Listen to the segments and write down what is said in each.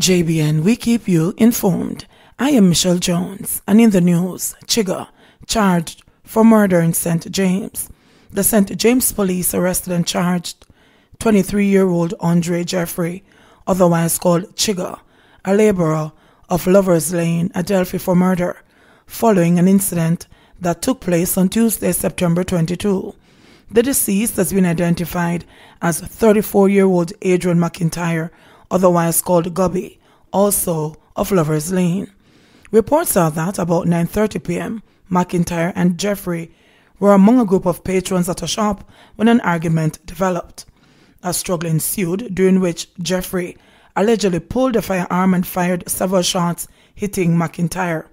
JBN, we keep you informed. I am Michelle Jones, and in the news, Chigga, charged for murder in St. James. The St. James police arrested and charged 23-year-old Andre Jeffrey, otherwise called Chigga, a laborer of Lovers Lane, Adelphi, for murder, following an incident that took place on Tuesday, September 22. The deceased has been identified as 34-year-old Adrian McIntyre, otherwise called Gubby, also of Lovers Lane. Reports are that about 9:30 p.m., McIntyre and Jeffrey were among a group of patrons at a shop when an argument developed. A struggle ensued, during which Jeffrey allegedly pulled a firearm and fired several shots, hitting McIntyre.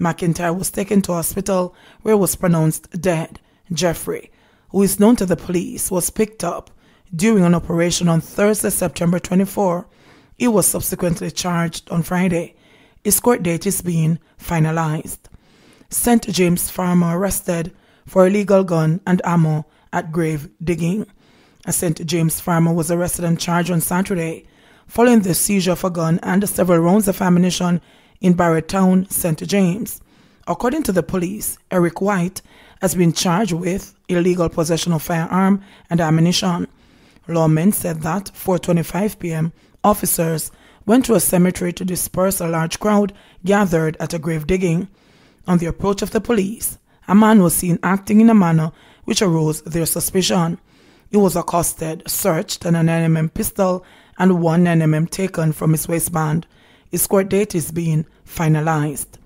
McIntyre was taken to hospital where he was pronounced dead. Jeffrey, who is known to the police, was picked up during an operation on Thursday, September 24. He was subsequently charged on Friday. His court date is being finalized. St. James farmer arrested for illegal gun and ammo at grave digging. A St. James farmer was arrested and charged on Saturday following the seizure of a gun and several rounds of ammunition in Barrett-town, St. James. According to the police, Eric White has been charged with illegal possession of firearm and ammunition. Lawmen said that 4:25 p.m., officers went to a cemetery to disperse a large crowd gathered at a grave digging. On the approach of the police, a man was seen acting in a manner which aroused their suspicion. He was accosted, searched, and an 9mm pistol and one 9mm taken from his waistband. His court date is being finalized.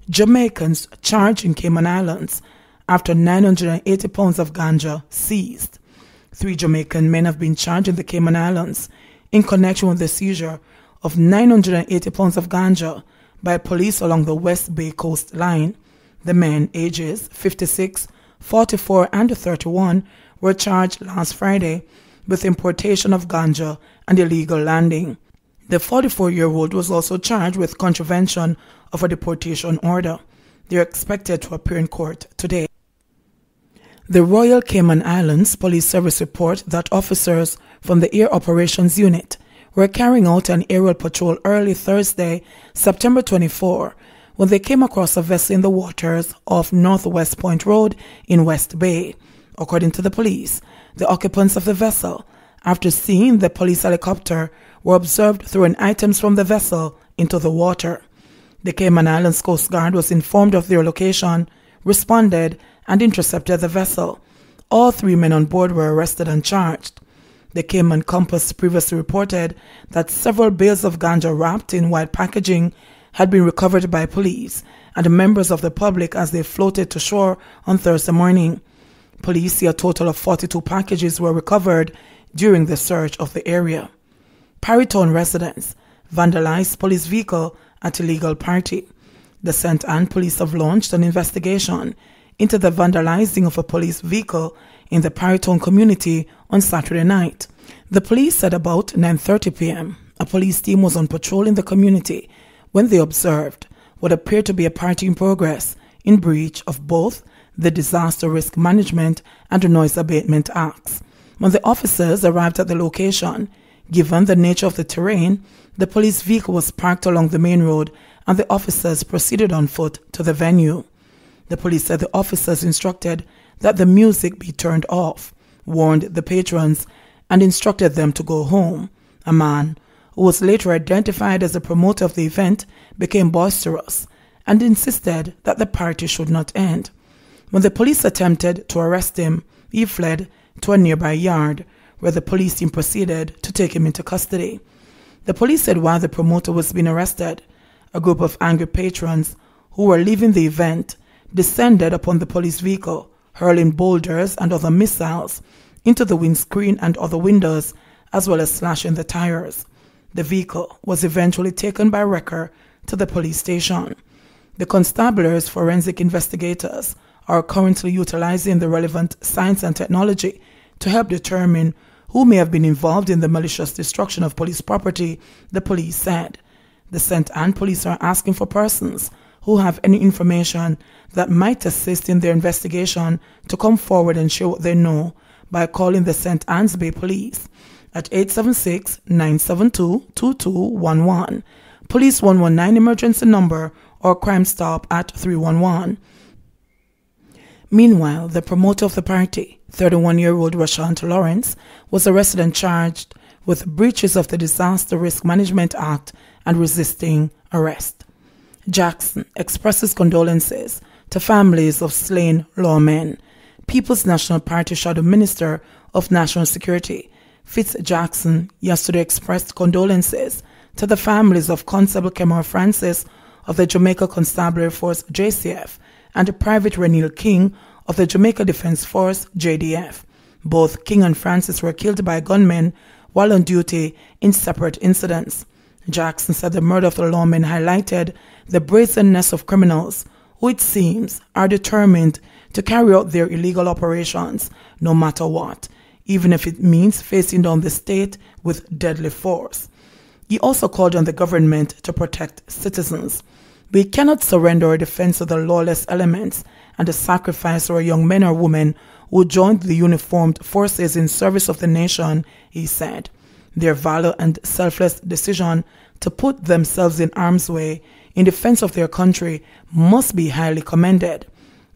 Jamaicans charged in Cayman Islands after 980 pounds of ganja seized. 3 Jamaican men have been charged in the Cayman Islands in connection with the seizure of 980 pounds of ganja by police along the West Bay coastline. The men, ages 56, 44, and 31, were charged last Friday with importation of ganja and illegal landing. The 44-year-old was also charged with contravention of a deportation order. They are expected to appear in court today. The Royal Cayman Islands Police Service report that officers from the Air Operations Unit were carrying out an aerial patrol early Thursday, September 24, when they came across a vessel in the waters off Northwest Point Road in West Bay. According to the police, the occupants of the vessel, after seeing the police helicopter, were observed throwing items from the vessel into the water. The Cayman Islands Coast Guard was informed of their location, responded, and intercepted the vessel. All 3 men on board were arrested and charged. The Cayman Compass previously reported that several bales of ganja wrapped in white packaging had been recovered by police and members of the public as they floated to shore on Thursday morning. Police say a total of 42 packages were recovered during the search of the area. Parrytown residents vandalized police vehicle at illegal party. The St. Anne police have launched an investigation into the vandalizing of a police vehicle in the Parrytown community on Saturday night. The police said about 9:30 p.m. a police team was on patrol in the community when they observed what appeared to be a party in progress in breach of both the Disaster Risk Management and the Noise Abatement Acts. When the officers arrived at the location, given the nature of the terrain, the police vehicle was parked along the main road and the officers proceeded on foot to the venue. The police said the officers instructed that the music be turned off, warned the patrons, and instructed them to go home. A man, who was later identified as the promoter of the event, became boisterous and insisted that the party should not end. When the police attempted to arrest him, he fled to a nearby yard, where the police team proceeded to take him into custody. The police said while the promoter was being arrested, a group of angry patrons who were leaving the event descended upon the police vehicle, hurling boulders and other missiles into the windscreen and other windows, as well as slashing the tires. The vehicle was eventually taken by wrecker to the police station. The constabulary's forensic investigators are currently utilizing the relevant science and technology to help determine who may have been involved in the malicious destruction of police property, the police said. The St. Anne police are asking for persons who have any information that might assist in their investigation to come forward and share what they know by calling the St. Anne's Bay Police at 876-972-2211, Police 119 emergency number, or Crime Stop at 311. Meanwhile, the promoter of the party, 31-year-old Rashant Lawrence, was arrested and charged with breaches of the Disaster Risk Management Act and resisting arrest. Jackson expresses condolences to families of slain lawmen. People's National Party Shadow Minister of National Security, Fitz Jackson, yesterday expressed condolences to the families of Constable Kemar Francis of the Jamaica Constabulary Force JCF and Private Renil King of the Jamaica Defence Force JDF. Both King and Francis were killed by gunmen while on duty in separate incidents. Jackson said the murder of the lawmen highlighted the brazenness of criminals who, it seems, are determined to carry out their illegal operations no matter what, even if it means facing down the state with deadly force. He also called on the government to protect citizens. We cannot surrender our defense to the lawless elements and the sacrifice of our young men or women who joined the uniformed forces in service of the nation, he said. Their valor and selfless decision to put themselves in harm's way in defense of their country must be highly commended,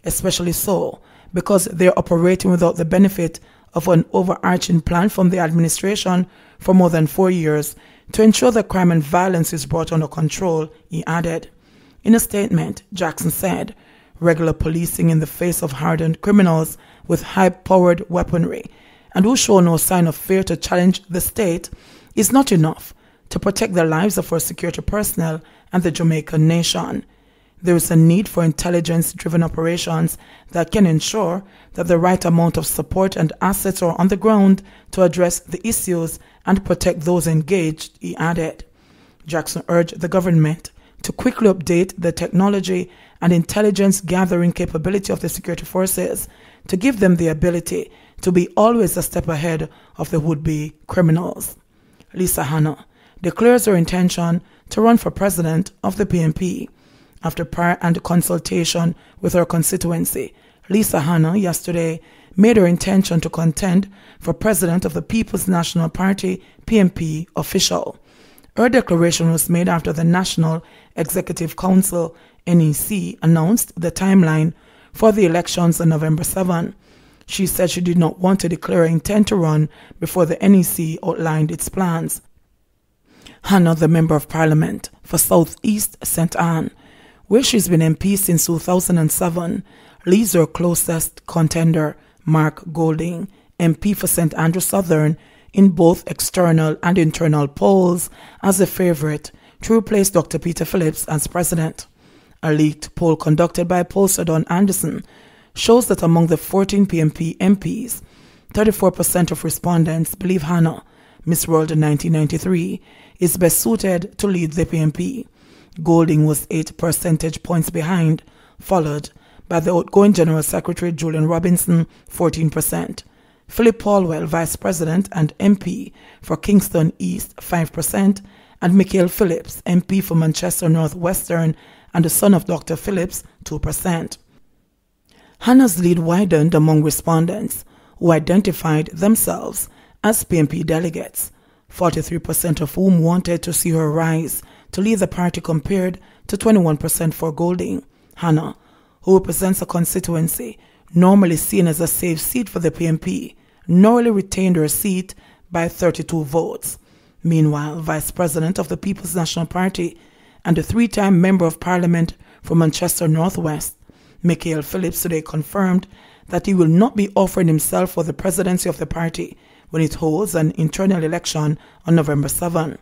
especially so because they are operating without the benefit of an overarching plan from the administration for more than 4 years to ensure that crime and violence is brought under control, he added. In a statement, Jackson said, regular policing in the face of hardened criminals with high-powered weaponry and who show no sign of fear to challenge the state is not enough to protect the lives of our security personnel and the Jamaican nation. There is a need for intelligence-driven operations that can ensure that the right amount of support and assets are on the ground to address the issues and protect those engaged, he added. Jackson urged the government to quickly update the technology and intelligence gathering capability of the security forces to give them the ability to be always a step ahead of the would-be criminals. Lisa Hanna declares her intention to run for president of the PNP. After prior and consultation with her constituency, Lisa Hanna yesterday made her intention to contend for president of the People's National Party PNP official. Her declaration was made after the National Executive Council NEC announced the timeline for the elections on November 7. She said she did not want to declare her intent to run before the NEC outlined its plans. Hanna, the Member of Parliament for South East St. Anne, where she's been MP since 2007, leaves her closest contender, Mark Golding, MP for St. Andrew Southern, in both external and internal polls as a favourite to replace Dr. Peter Phillips as president. A leaked poll conducted by pollster Don Anderson shows that among the 14 PNP MPs, 34% of respondents believe Hanna, Miss World in 1993, is best suited to lead the PNP. Golding was 8 percentage points behind, followed by the outgoing General Secretary Julian Robinson, 14%. Philip Paulwell, Vice President and MP for Kingston East, 5%, and Michael Phillips, MP for Manchester North Western and the son of Dr. Phillips, 2%. Hanna's lead widened among respondents who identified themselves as PNP delegates, 43% of whom wanted to see her rise to lead the party compared to 21% for Golding. Hanna, who represents a constituency normally seen as a safe seat for the PNP, narrowly retained her seat by 32 votes. Meanwhile, Vice President of the People's National Party and a 3-time Member of Parliament for Manchester North West, Michael Phillips, today confirmed that he will not be offering himself for the presidency of the party when it holds an internal election on November 7.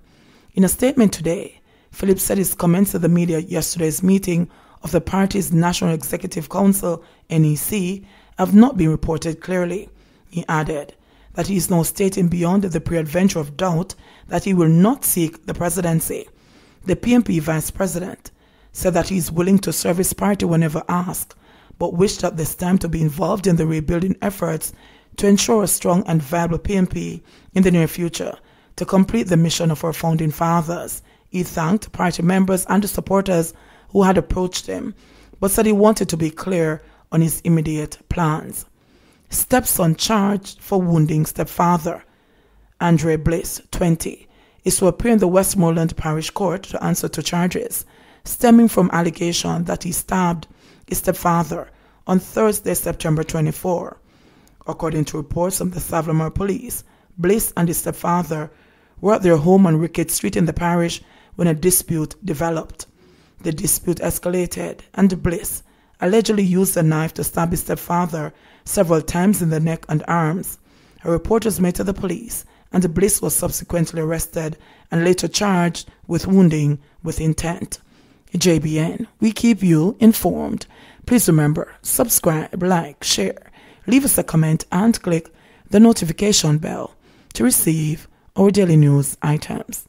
In a statement today, Phillips said his comments to the media at yesterday's meeting of the party's National Executive Council, NEC, have not been reported clearly. He added that he is now stating beyond the peradventure of doubt that he will not seek the presidency. The PNP Vice President said that he is willing to serve his party whenever asked, but wished at this time to be involved in the rebuilding efforts to ensure a strong and viable PNP in the near future to complete the mission of our founding fathers. He thanked party members and the supporters who had approached him, but said he wanted to be clear on his immediate plans. Stepson charged for wounding stepfather. Andre Bliss, 20, is to appear in the Westmoreland Parish Court to answer to charges stemming from allegation that he stabbed his stepfather on Thursday, September 24. According to reports from the Savlamore Police, Bliss and his stepfather were at their home on Rickett Street in the parish when a dispute developed. The dispute escalated, and Bliss allegedly used a knife to stab his stepfather several times in the neck and arms. A report was made to the police, and Bliss was subsequently arrested and later charged with wounding with intent. JBN, we keep you informed. Please remember, subscribe, like, share, leave us a comment, and click the notification bell to receive our daily news items.